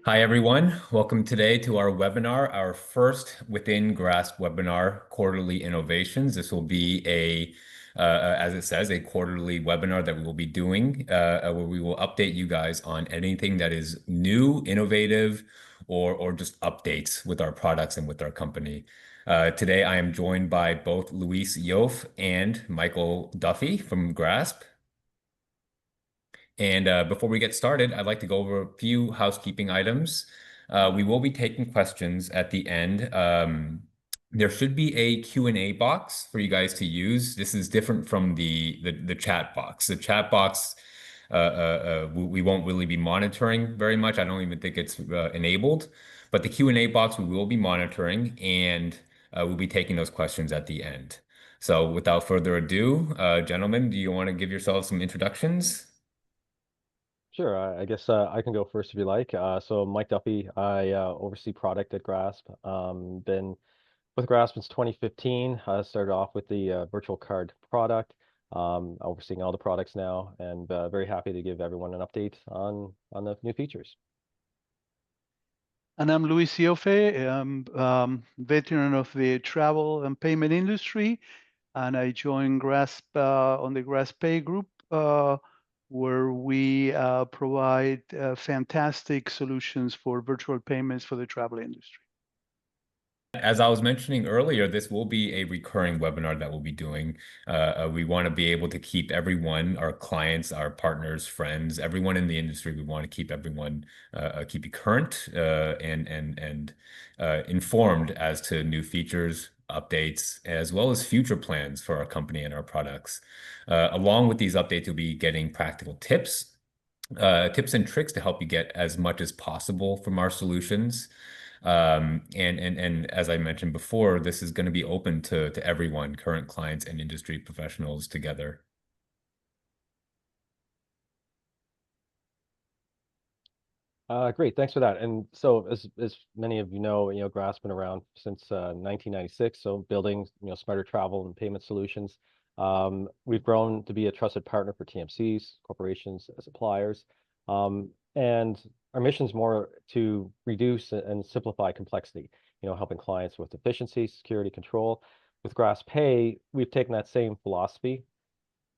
Hi, everyone. Welcome today to our webinar, our first within Grasp webinar, Quarterly Innovations. This will be as it says, a quarterly webinar that we will be doing, where we will update you guys on anything that is new, innovative, or just updates with our products and with our company. Today, I am joined by both Luis Yof and Michael Duffy from Grasp. And before we get started, I'd like to go over a few housekeeping items. We will be taking questions at the end. There should be a Q&A box for you guys to use. This is different from the chat box. The chat box, we won't really be monitoring very much. I don't even think it's enabled. But the Q&A box we will be monitoring, and we'll be taking those questions at the end. So without further ado, gentlemen, do you want to give yourselves some introductions? Sure. I guess I can go first if you like. So Mike Duffy, I oversee product at Grasp. Been with Grasp since 2015. I started off with the virtual card product, overseeing all the products now, and very happy to give everyone an update on the new features. And I'm Luis Iofe. I'm veteran of the travel and payment industry, and I joined Grasp on the graspPAY group, where we provide fantastic solutions for virtual payments for the travel industry. As I was mentioning earlier, this will be a recurring webinar that we'll be doing. We want to be able to keep everyone, our clients, our partners, friends, everyone in the industry. We want to keep everyone keep you current and informed as to new features, updates, as well as future plans for our company and our products. Along with these updates, you'll be getting practical tips and tricks to help you get as much as possible from our solutions. And as I mentioned before, this is going to be open to everyone, current clients and industry professionals together. Great, thanks for that. And so, as many of you know, Grasp been around since 1996. So building smarter travel and payment solutions. We've grown to be a trusted partner for TMCs, corporations, suppliers, and our mission is more to reduce and simplify complexity. Helping clients with efficiency, security, control. With graspPAY, we've taken that same philosophy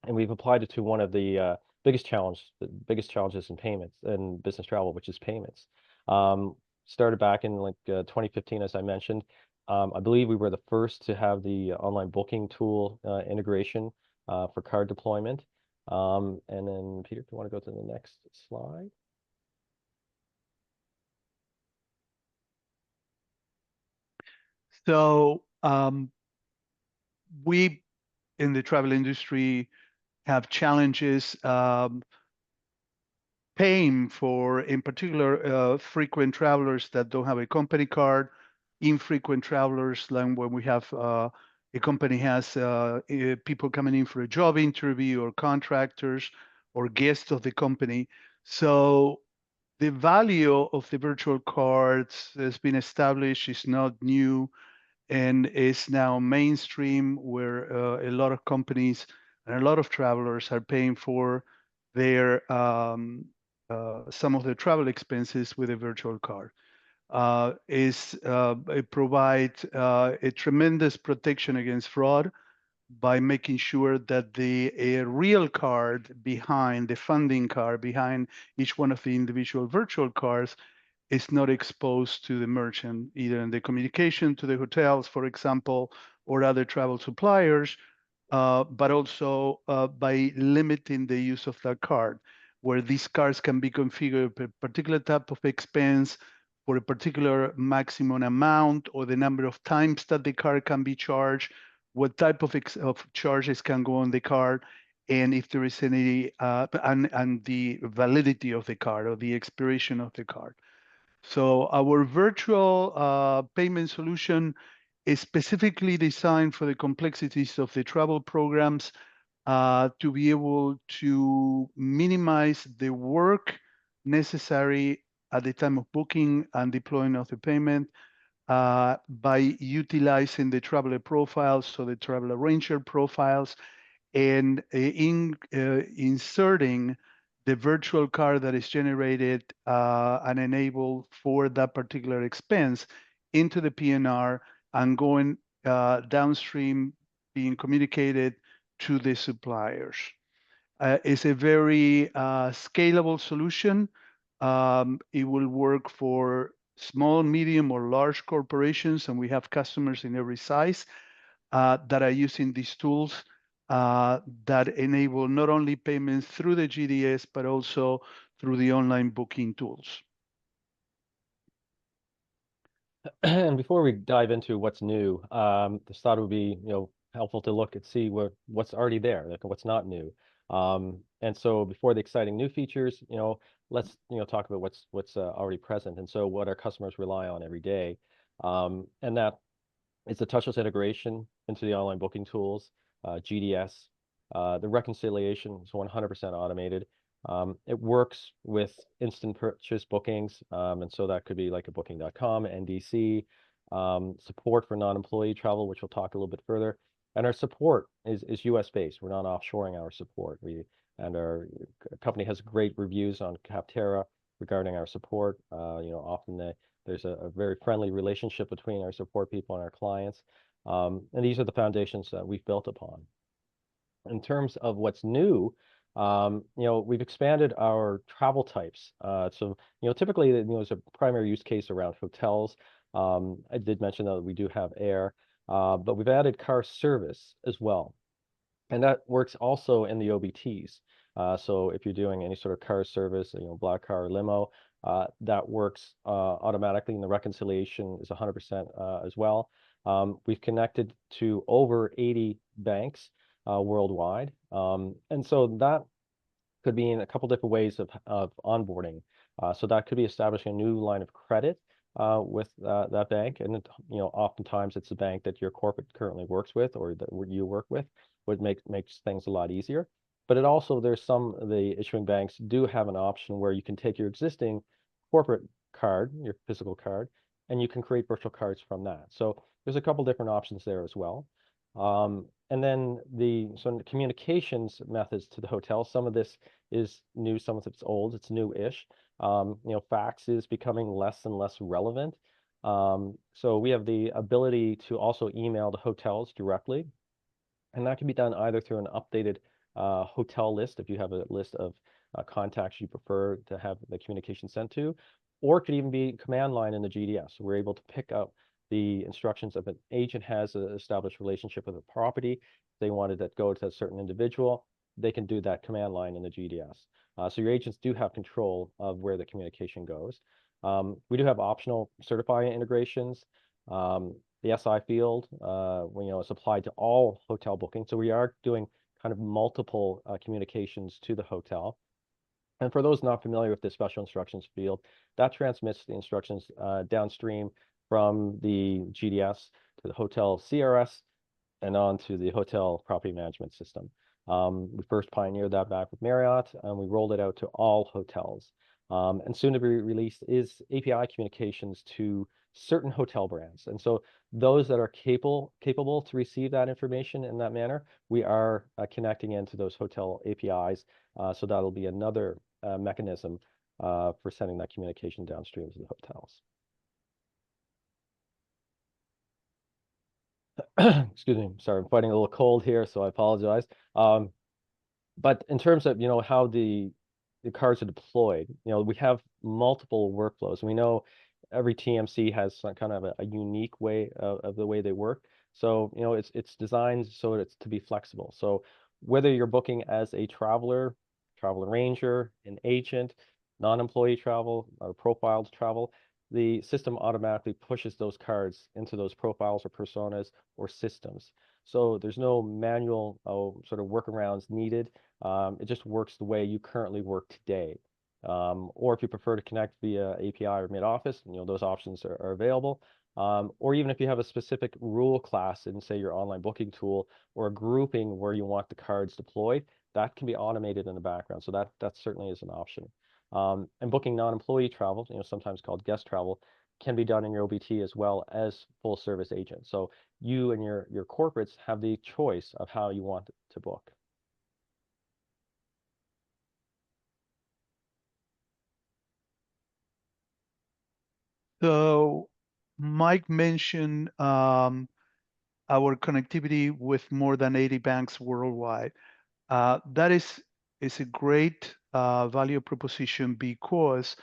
and we've applied it to one of the biggest challenges in payments and business travel, which is payments. Started back in 2015, as I mentioned. I believe we were the first to have the online booking tool integration for card deployment. And then, Peter, if you want to go to the next slide. So we in the travel industry have challenges paying for, in particular, frequent travelers that don't have a company card, infrequent travelers, like when we have a company has people coming in for a job interview, or contractors or guests of the company. So the value of the virtual cards has been established, is not new, and is now mainstream, where a lot of companies and a lot of travelers are paying for their some of the travel expenses with a virtual card. It provides a tremendous protection against fraud by making sure that a real card behind the funding card, behind each one of the individual virtual cards, is not exposed to the merchant, either in the communication to the hotels, for example, or other travel suppliers, but also by limiting the use of that card, where these cards can be configured for a particular type of expense, for a particular maximum amount, or the number of times that the card can be charged, what type of charges can go on the card, and if there is any, and the validity of the card or the expiration of the card. So our virtual payment solution is specifically designed for the complexities of the travel programs, to be able to minimize the work necessary at the time of booking and deploying of the payment, by utilizing the traveler profiles, so the travel arranger profiles, and inserting the virtual card that is generated and enabled for that particular expense into the PNR and going downstream, being communicated to the suppliers. It's a very scalable solution. It will work for small, medium, or large corporations, and we have customers in every size that are using these tools that enable not only payments through the GDS, but also through the online booking tools. And before we dive into what's new, just thought it would be, helpful to look and see what's already there, like what's not new. And so before the exciting new features, let's talk about what's already present, and so what our customers rely on every day. And that is the touchless integration into the online booking tools, GDS. The reconciliation is 100% automated. It works with instant purchase bookings, and so that could be like a booking.com, NDC, support for non-employee travel, which we'll talk a little bit further. And our support is US based. We're not offshoring our support. Our company has great reviews on Capterra regarding our support. Often there's a very friendly relationship between our support people and our clients. And these are the foundations that we've built upon. In terms of what's new, we've expanded our travel types. Typically, there's a primary use case around hotels. I did mention that we do have air, but we've added car service as well. And that works also in the OBTs. So if you're doing any sort of car service, black car or limo, that works automatically, and the reconciliation is 100% as well. We've connected to over 80 banks worldwide. And so that could be in a couple different ways of onboarding. So that could be establishing a new line of credit with that bank. And, oftentimes it's a bank that your corporate currently works with or that you work with, would makes things a lot easier. But it also, there's some of the issuing banks do have an option where you can take your existing corporate card, your physical card, and you can create virtual cards from that. So there's a couple different options there as well. And then the communications methods to the hotel, some of this is new, some of it's old, it's new-ish. Fax is becoming less and less relevant. So we have the ability to also email the hotels directly, and that can be done either through an updated hotel list, if you have a list of contacts you prefer to have the communication sent to, or it could even be command line in the GDS. So we're able to pick up the instructions of an agent has an established relationship with a property. If they wanted that go to a certain individual, they can do that command line in the GDS. So your agents do have control of where the communication goes. We do have optional certifying integrations. The SI field, is applied to all hotel bookings. So we are doing kind of multiple communications to the hotel. And for those not familiar with the special instructions field, that transmits the instructions downstream from the GDS to the hotel CRS and on to the hotel property management system. We first pioneered that back with Marriott, and we rolled it out to all hotels. And soon to be released is API communications to certain hotel brands. And so those that are capable to receive that information in that manner, we are connecting into those hotel APIs. So that'll be another mechanism for sending that communication downstream to the hotels. Excuse me, sorry, I'm fighting a little cold here, so I apologize. But in terms of, how the cards are deployed, we have multiple workflows. We know every TMC has some kind of a unique way of the way they work. So, it's designed so it's to be flexible. So whether you're booking as a traveler, travel arranger, an agent, non-employee travel, or profiled travel, the system automatically pushes those cards into those profiles or personas or systems. So there's no manual sort of workarounds needed. It just works the way you currently work today. Or if you prefer to connect via API or mid-office, those options are available. Or even if you have a specific rule class in, say, your online booking tool or a grouping where you want the cards deployed, that can be automated in the background. So that certainly is an option. And booking non-employee travel, sometimes called guest travel, can be done in your OBT as well as full service agent. So you and your corporates have the choice of how you want to book. So Mike mentioned our connectivity with more than 80 banks worldwide. That is a great value proposition because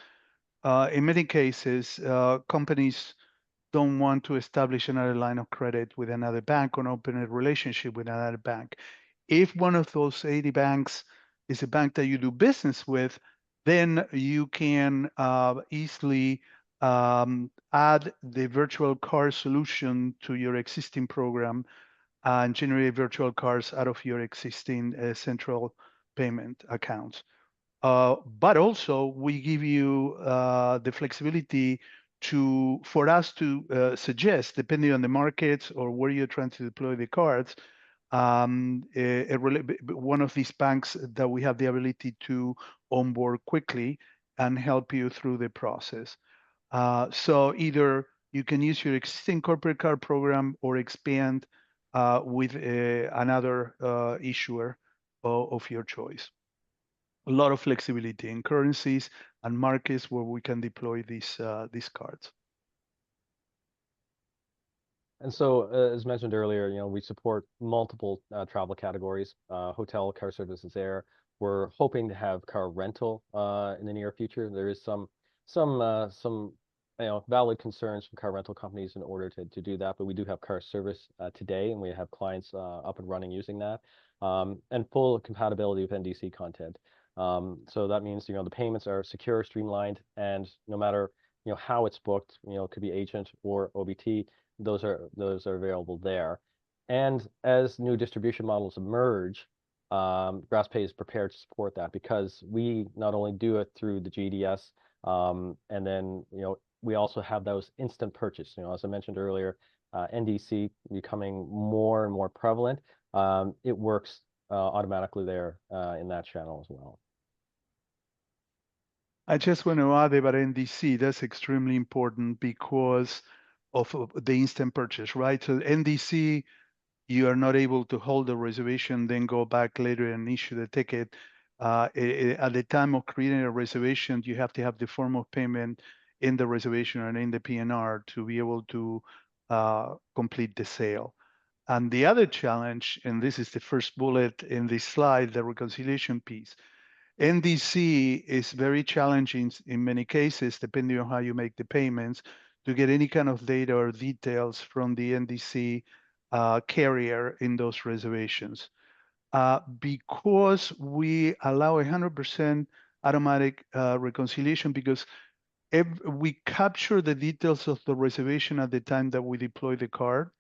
in many cases, companies don't want to establish another line of credit with another bank or open a relationship with another bank. If one of those 80 banks is a bank that you do business with, then you can easily add the virtual card solution to your existing program and generate virtual cards out of your existing central payment accounts. But also we give you the flexibility for us to suggest, depending on the markets or where you're trying to deploy the cards, one of these banks that we have the ability to onboard quickly and help you through the process. So either you can use your existing corporate card program or expand with another issuer of your choice. A lot of flexibility in currencies and markets where we can deploy these cards. And so, as mentioned earlier, we support multiple travel categories, hotel, car services, air. We're hoping to have car rental in the near future. There is some valid concerns from car rental companies in order to do that, but we do have car service today, and we have clients up and running using that, and full compatibility with NDC content. So that means the payments are secure, streamlined, and no matter how it's booked, it could be agent or OBT, those are available there. And as new distribution models emerge, graspPAY is prepared to support that because we not only do it through the GDS, and then we also have those instant purchase. As I mentioned earlier, NDC becoming more and more prevalent. It works automatically there in that channel as well. I just want to add about NDC. That's extremely important because of the instant purchase, right? So NDC, you are not able to hold the reservation, then go back later and issue the ticket. At the time of creating a reservation, you have to have the form of payment in the reservation and in the PNR to be able to complete the sale. And the other challenge, and this is the first bullet in this slide, the reconciliation piece. NDC is very challenging in many cases, depending on how you make the payments, to get any kind of data or details from the NDC carrier in those reservations. Because we allow 100% automatic reconciliation, because we capture the details of the reservation at the time that we deploy the card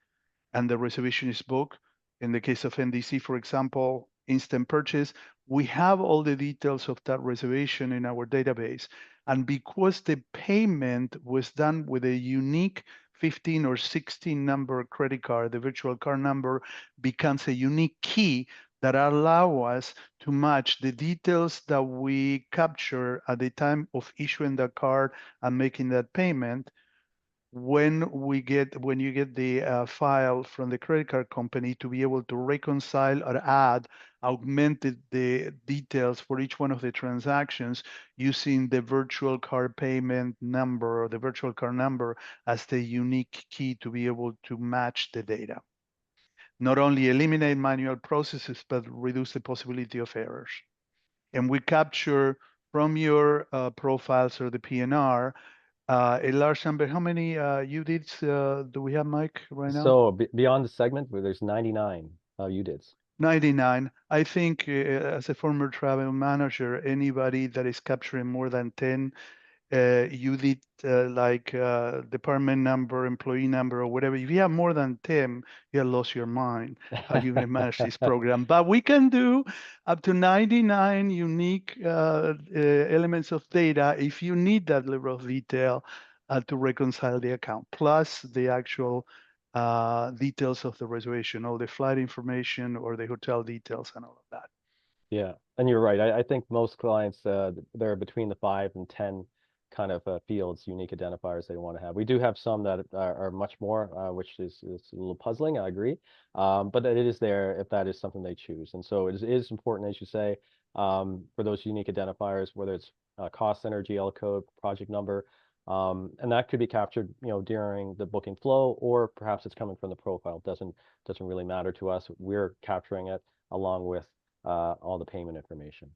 and the reservation is booked. In the case of NDC, for example, instant purchase, we have all the details of that reservation in our database. And because the payment was done with a unique 15 or 16 number credit card, the virtual card number becomes a unique key that allow us to match the details that we capture at the time of issuing the card and making that payment when you get the file from the credit card company to be able to reconcile or augmented the details for each one of the transactions using the virtual card payment number or the virtual card number as the unique key to be able to match the data. Not only eliminate manual processes, but reduce the possibility of errors. And we capture from your profiles or the PNR a large number. How many UDITs do we have, Mike, right now? So beyond the segment, where there's 99 UDIDs. 99. I think as a former travel manager, anybody that is capturing more than 10 UDIT, like department number, employee number, or whatever, if you have more than 10, you have lost your mind how you can manage this program. But we can do up to 99 unique elements of data if you need that level of detail to reconcile the account, plus the actual details of the reservation, all the flight information or the hotel details and all of that. Yeah, and you're right. I think most clients, they're between the 5 and 10 kind of fields, unique identifiers they want to have. We do have some that are much more, which is a little puzzling, I agree. But it is there if that is something they choose. And so it is important, as you say, for those unique identifiers, whether it's cost center, GL code, project number, And that could be captured, during the booking flow, or perhaps it's coming from the profile. Doesn't really matter to us. We're capturing it along with all the payment information.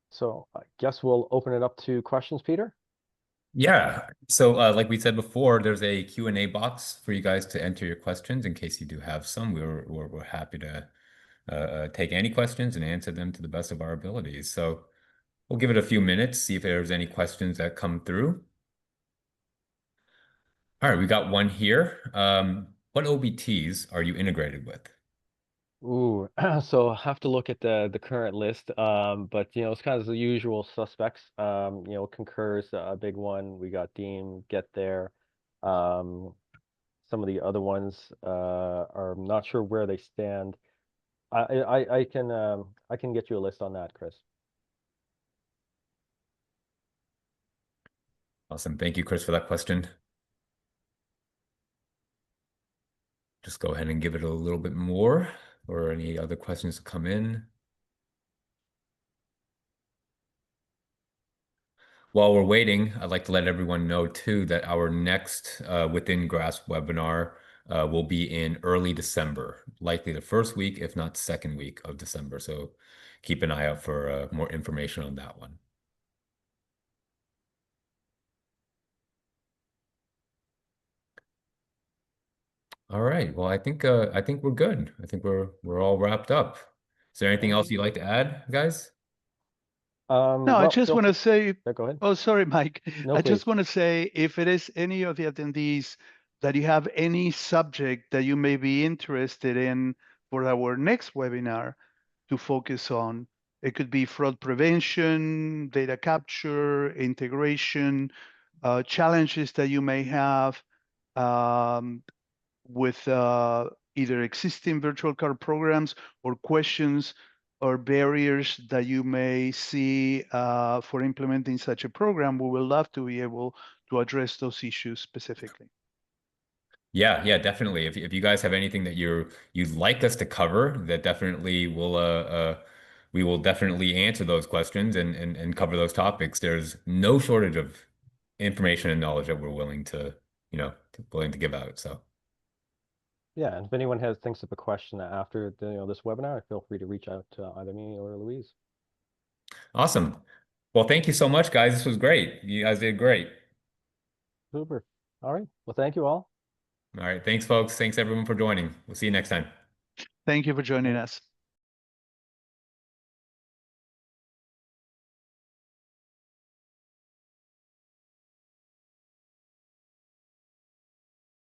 So I guess we'll open it up to questions, Peter. Yeah. So like we said before, there's a Q&A box for you guys to enter your questions in case you do have some. We're happy to take any questions and answer them to the best of our abilities. So we'll give it a few minutes, see if there's any questions that come through. All right, we got one here. What OBTs are you integrated with? Ooh, so I have to look at the current list. But it's kind of the usual suspects. Concur's a big one. We got Deem, Get There. Um, some of the other ones are I'm not sure where they stand. I can get you a list on that, Chris. Awesome. Thank you, Chris, for that question. Just go ahead and give it a little bit more, or any other questions to come in. While we're waiting, I'd like to let everyone know too that our next Within Grasp webinar will be in early December, likely the first week, if not second week of December. So keep an eye out for more information on that one. All right. Well, I think we're good. I think we're all wrapped up. Is there anything else Okay. you'd like to add, guys? No, I Well, just want to say, yeah, go ahead. oh, sorry, Mike. No, I please. just want to say, if it is any of the attendees that you have any subject that you may be interested in for our next webinar to focus on, it could be fraud prevention, data capture, integration, challenges that you may have um, with either existing virtual card programs or questions or barriers that you may see for implementing such a program, we will love to be able to address those issues specifically. Yeah, definitely. If you guys have anything that you'd like us to cover, that definitely will we will definitely answer those questions and cover those topics. There's no shortage of information and knowledge that we're willing to, willing to give out. So Yeah, and if anyone thinks of a question after this webinar, feel free to reach out to either me or Louise. awesome. Well, thank you so much, guys. This was great. You guys did great. Super. All right. Well, thank you all. All right. Thanks, folks. Thanks everyone for joining. We'll see you next time. Thank you for joining Right. us.